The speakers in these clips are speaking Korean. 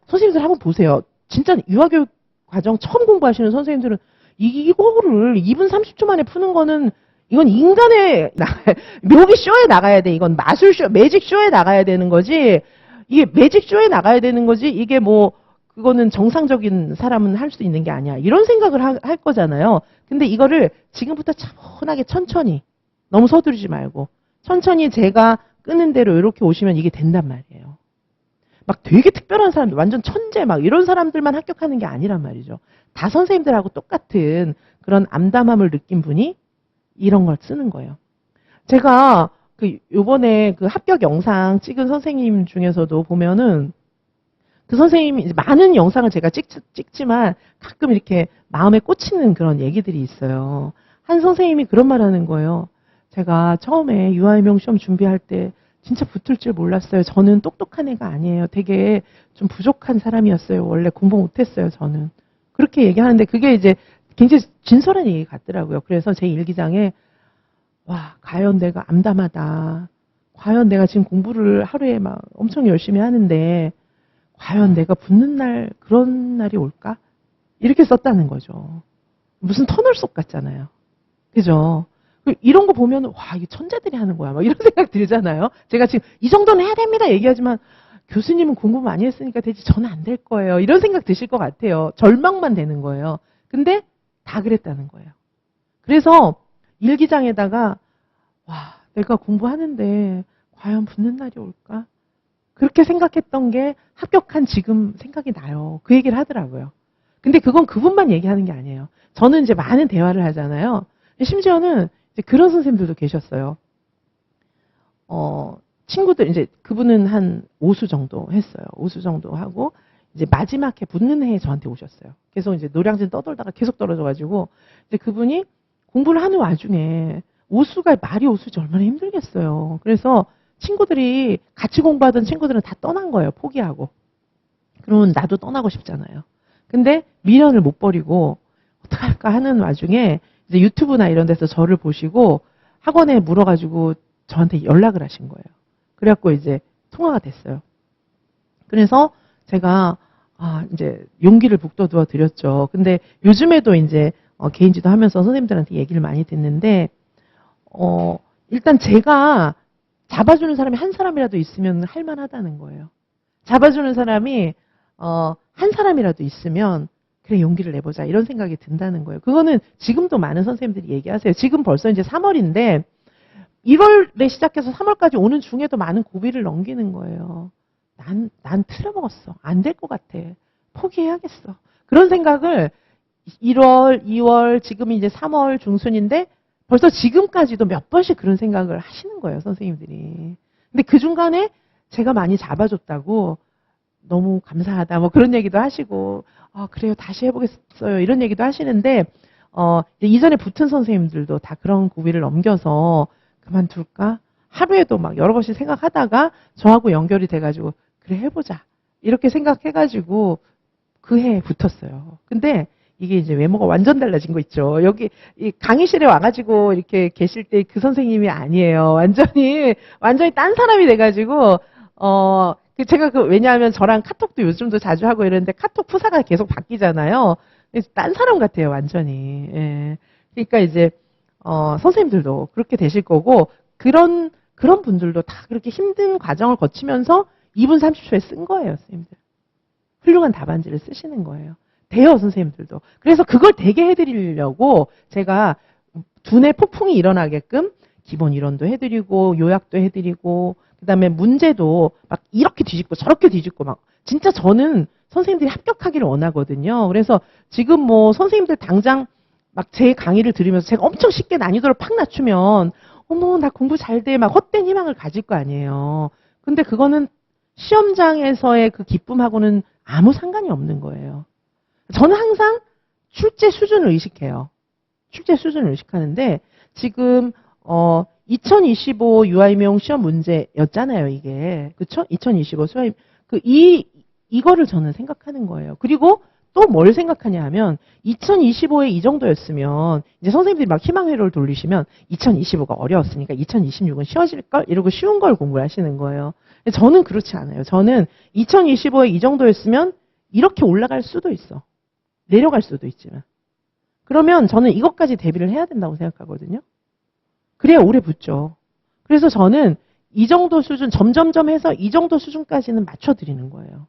선생님들 한번 보세요. 진짜 유아교육 과정 처음 공부하시는 선생님들은 이거를 2분 30초 만에 푸는 거는 이건 인간의 묘기 쇼에 나가야 돼. 이건 마술 쇼, 매직 쇼에 나가야 되는 거지. 이게 매직 쇼에 나가야 되는 거지. 이게 뭐 그거는 정상적인 사람은 할 수 있는 게 아니야. 이런 생각을 할 거잖아요. 근데 이거를 지금부터 차분하게 천천히 너무 서두르지 말고 천천히 제가 끄는 대로 이렇게 오시면 이게 된단 말이에요. 막 되게 특별한 사람들, 완전 천재 막 이런 사람들만 합격하는 게 아니란 말이죠. 다 선생님들하고 똑같은 그런 암담함을 느낀 분이 이런 걸 쓰는 거예요. 제가 요번에 그 합격 영상 찍은 선생님 중에서도 보면은 그 선생님이 이제 많은 영상을 제가 찍지만 가끔 이렇게 마음에 꽂히는 그런 얘기들이 있어요. 한 선생님이 그런 말 하는 거예요. 제가 처음에 유아임용 시험 준비할 때 진짜 붙을 줄 몰랐어요. 저는 똑똑한 애가 아니에요. 되게 좀 부족한 사람이었어요. 원래 공부 못했어요, 저는. 그렇게 얘기하는데 그게 이제 굉장히 진솔한 얘기 같더라고요. 그래서 제 일기장에 와, 과연 내가 암담하다. 과연 내가 지금 공부를 하루에 막 엄청 열심히 하는데 과연 내가 붙는 날 그런 날이 올까? 이렇게 썼다는 거죠. 무슨 터널 속 같잖아요. 그죠? 이런 거 보면 와, 이게 천재들이 하는 거야. 막 이런 생각 들잖아요. 제가 지금 이 정도는 해야 됩니다 얘기하지만 교수님은 공부 많이 했으니까 되지 저는 안 될 거예요. 이런 생각 드실 것 같아요. 절망만 되는 거예요. 근데 다 그랬다는 거예요. 그래서 일기장에다가 와, 내가 공부하는데 과연 붙는 날이 올까? 그렇게 생각했던 게 합격한 지금 생각이 나요. 그 얘기를 하더라고요. 근데 그건 그분만 얘기하는 게 아니에요. 저는 이제 많은 대화를 하잖아요. 심지어는 이제 그런 선생님들도 계셨어요. 친구들, 이제 그분은 한 5수 정도 했어요. 5수 정도 하고, 이제 마지막 해 붙는 해에 저한테 오셨어요. 계속 이제 노량진 떠돌다가 계속 떨어져가지고, 이제 그분이 공부를 하는 와중에 5수가 말이 5수지 얼마나 힘들겠어요. 그래서 친구들이 같이 공부하던 친구들은 다 떠난 거예요. 포기하고. 그러면 나도 떠나고 싶잖아요. 근데 미련을 못 버리고 어떡할까 하는 와중에 이제 유튜브나 이런 데서 저를 보시고 학원에 물어가지고 저한테 연락을 하신 거예요. 그래갖고 이제 통화가 됐어요. 그래서 제가 이제 용기를 북돋워 드렸죠. 근데 요즘에도 이제 개인 지도하면서 선생님들한테 얘기를 많이 듣는데 일단 제가 잡아주는 사람이 한 사람이라도 있으면 할만하다는 거예요. 잡아주는 사람이 한 사람이라도 있으면 그래 용기를 내보자 이런 생각이 든다는 거예요. 그거는 지금도 많은 선생님들이 얘기하세요. 지금 벌써 이제 3월인데 1월에 시작해서 3월까지 오는 중에도 많은 고비를 넘기는 거예요. 난 틀려먹었어. 안 될 것 같아. 포기해야겠어. 그런 생각을 1월, 2월, 지금 이제 3월 중순인데 벌써 지금까지도 몇 번씩 그런 생각을 하시는 거예요, 선생님들이. 근데 그 중간에 제가 많이 잡아줬다고 너무 감사하다, 뭐 그런 얘기도 하시고, 그래요, 다시 해보겠어요, 이런 얘기도 하시는데, 이전에 붙은 선생님들도 다 그런 고비를 넘겨서 그만둘까? 하루에도 막 여러 번씩 생각하다가 저하고 연결이 돼가지고, 그래, 해보자. 이렇게 생각해가지고 그 해에 붙었어요. 근데 이게 이제 외모가 완전 달라진 거 있죠. 여기 이 강의실에 와가지고 이렇게 계실 때 그 선생님이 아니에요. 완전히 딴 사람이 돼가지고 제가 왜냐하면 저랑 카톡도 요즘도 자주 하고 이러는데 카톡 프사가 계속 바뀌잖아요. 그래서 딴 사람 같아요, 완전히. 예. 그러니까 이제 선생님들도 그렇게 되실 거고 그런 분들도 다 그렇게 힘든 과정을 거치면서 2분 30초에 쓴 거예요, 선생님들. 훌륭한 답안지를 쓰시는 거예요. 돼요, 선생님들도. 그래서 그걸 되게 해드리려고 제가 두뇌 폭풍이 일어나게끔 기본 이론도 해드리고 요약도 해드리고 그다음에 문제도 막 이렇게 뒤집고 저렇게 뒤집고 막 진짜 저는 선생님들이 합격하기를 원하거든요. 그래서 지금 뭐 선생님들 당장 막 제 강의를 들으면서 제가 엄청 쉽게 난이도를 팍 낮추면 어머 나 공부 잘 돼 막 헛된 희망을 가질 거 아니에요. 근데 그거는 시험장에서의 그 기쁨하고는 아무 상관이 없는 거예요. 저는 항상 출제 수준을 의식해요. 출제 수준을 의식하는데 지금 2025 유아임용 시험 문제였잖아요, 이게. 그쵸? 2025 수아임 이거를 저는 생각하는 거예요. 그리고 또 뭘 생각하냐 하면 2025에 이 정도였으면 이제 선생님들이 막 희망회로를 돌리시면 2025가 어려웠으니까 2026은 쉬워질 걸 이러고 쉬운 걸 공부를 하시는 거예요. 저는 그렇지 않아요. 저는 2025에 이 정도였으면 이렇게 올라갈 수도 있어. 내려갈 수도 있지만. 그러면 저는 이것까지 대비를 해야 된다고 생각하거든요. 그래야 오래 붙죠. 그래서 저는 이 정도 수준, 점점점 해서 이 정도 수준까지는 맞춰드리는 거예요.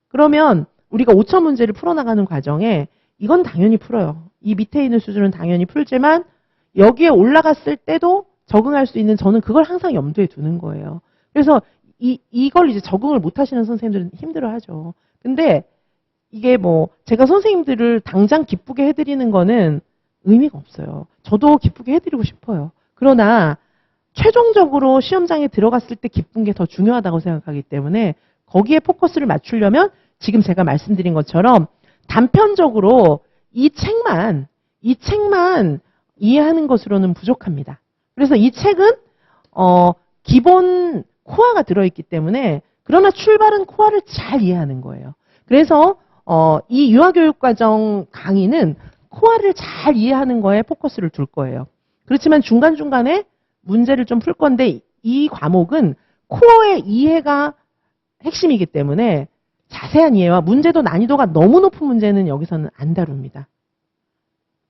그러면 우리가 5천 문제를 풀어나가는 과정에 이건 당연히 풀어요. 이 밑에 있는 수준은 당연히 풀지만 여기에 올라갔을 때도 적응할 수 있는 저는 그걸 항상 염두에 두는 거예요. 그래서 이걸 이제 적응을 못 하시는 선생님들은 힘들어 하죠. 근데 이게 뭐 제가 선생님들을 당장 기쁘게 해드리는 거는 의미가 없어요. 저도 기쁘게 해드리고 싶어요. 그러나 최종적으로 시험장에 들어갔을 때 기쁜 게 더 중요하다고 생각하기 때문에 거기에 포커스를 맞추려면 지금 제가 말씀드린 것처럼 단편적으로 이 책만 이해하는 것으로는 부족합니다. 그래서 이 책은 기본 코어가 들어있기 때문에 그러나 출발은 코어를 잘 이해하는 거예요. 그래서 이 유아교육과정 강의는 코어를 잘 이해하는 거에 포커스를 둘 거예요. 그렇지만 중간중간에 문제를 좀 풀 건데 이 과목은 코어의 이해가 핵심이기 때문에 자세한 이해와 문제도 난이도가 너무 높은 문제는 여기서는 안 다룹니다.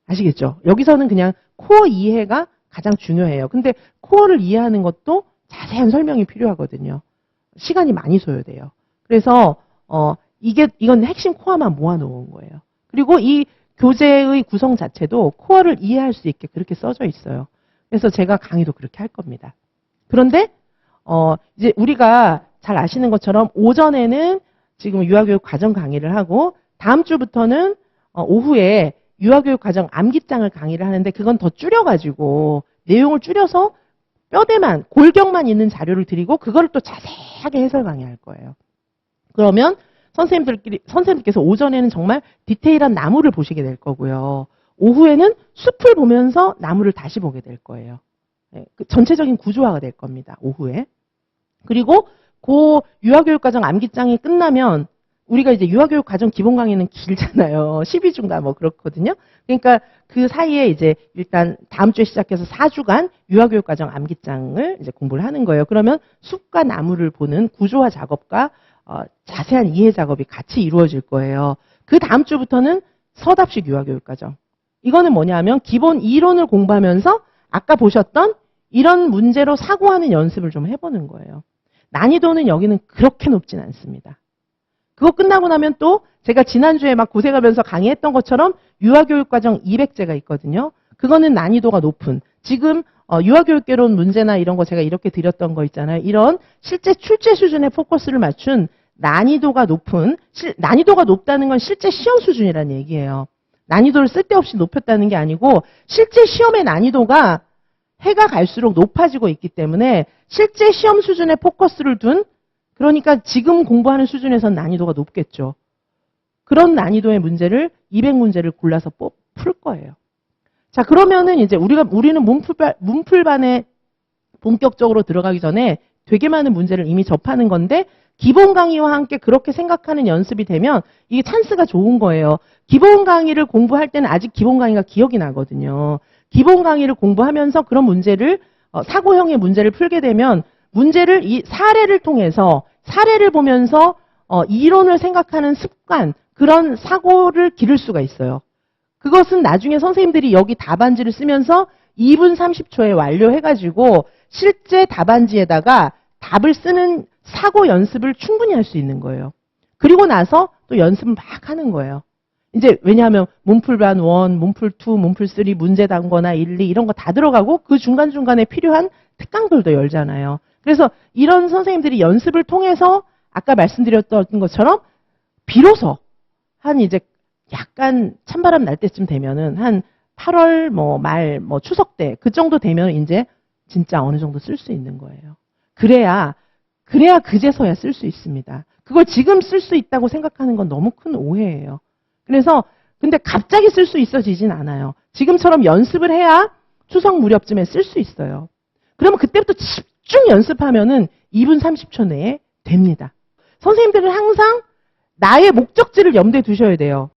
아시겠죠? 여기서는 그냥 코어 이해가 가장 중요해요. 근데 코어를 이해하는 것도 자세한 설명이 필요하거든요. 시간이 많이 소요돼요. 그래서 이건 핵심 코어만 모아놓은 거예요. 그리고 이 교재의 구성 자체도 코어를 이해할 수 있게 그렇게 써져 있어요. 그래서 제가 강의도 그렇게 할 겁니다. 그런데 이제 우리가 잘 아시는 것처럼 오전에는 지금 유아교육 과정 강의를 하고 다음 주부터는 오후에 유아교육 과정 암기장을 강의를 하는데 그건 더 줄여가지고 내용을 줄여서 뼈대만 골격만 있는 자료를 드리고 그거를 또 자세하게 해설 강의할 거예요. 그러면 선생님들께서 오전에는 정말 디테일한 나무를 보시게 될 거고요. 오후에는 숲을 보면서 나무를 다시 보게 될 거예요. 네, 그 전체적인 구조화가 될 겁니다. 오후에. 그리고 그 유아교육과정 암기장이 끝나면 우리가 이제 유아교육과정 기본 강의는 길잖아요. 12주인가 뭐 그렇거든요. 그러니까 그 사이에 이제 일단 다음 주에 시작해서 4주간 유아교육과정 암기장을 이제 공부를 하는 거예요. 그러면 숲과 나무를 보는 구조화 작업과 자세한 이해 작업이 같이 이루어질 거예요. 그 다음 주부터는 서답식 유아교육과정. 이거는 뭐냐면 기본 이론을 공부하면서 아까 보셨던 이런 문제로 사고하는 연습을 좀 해보는 거예요. 난이도는 여기는 그렇게 높진 않습니다. 그거 끝나고 나면 또 제가 지난주에 막 고생하면서 강의했던 것처럼 유아교육과정 200제가 있거든요. 그거는 난이도가 높은 지금 유아교육개론 문제나 이런 거 제가 이렇게 드렸던 거 있잖아요. 이런 실제 출제 수준에 포커스를 맞춘 난이도가 높다는 건 실제 시험 수준이라는 얘기예요. 난이도를 쓸데없이 높였다는 게 아니고 실제 시험의 난이도가 해가 갈수록 높아지고 있기 때문에 실제 시험 수준에 포커스를 둔 그러니까 지금 공부하는 수준에선 난이도가 높겠죠. 그런 난이도의 문제를 200문제를 골라서 풀 거예요. 자, 그러면은 이제 우리는 문풀반에 본격적으로 들어가기 전에 되게 많은 문제를 이미 접하는 건데 기본 강의와 함께 그렇게 생각하는 연습이 되면 이게 찬스가 좋은 거예요. 기본 강의를 공부할 때는 아직 기본 강의가 기억이 나거든요. 기본 강의를 공부하면서 그런 문제를 사고형의 문제를 풀게 되면 문제를 이 사례를 통해서 사례를 보면서 이론을 생각하는 습관 그런 사고를 기를 수가 있어요. 그것은 나중에 선생님들이 여기 답안지를 쓰면서 2분 30초에 완료해가지고 실제 답안지에다가 답을 쓰는 사고 연습을 충분히 할 수 있는 거예요. 그리고 나서 또 연습을 막 하는 거예요. 이제 왜냐하면 문풀반 1, 문풀 2, 문풀 3, 문제 단거나 1, 2 이런 거 다 들어가고 그 중간중간에 필요한 특강들도 열잖아요. 그래서 이런 선생님들이 연습을 통해서 아까 말씀드렸던 것처럼 비로소 한 이제 약간 찬바람 날 때쯤 되면은 한 8월 말 추석 때 그 정도 되면 이제 진짜 어느 정도 쓸 수 있는 거예요. 그래야 그제서야 쓸 수 있습니다. 그걸 지금 쓸 수 있다고 생각하는 건 너무 큰 오해예요. 그래서 근데 갑자기 쓸 수 있어지진 않아요. 지금처럼 연습을 해야 추석 무렵쯤에 쓸 수 있어요. 그러면 그때부터 집중 연습하면은 2분 30초 내에 됩니다. 선생님들은 항상 나의 목적지를 염두에 두셔야 돼요.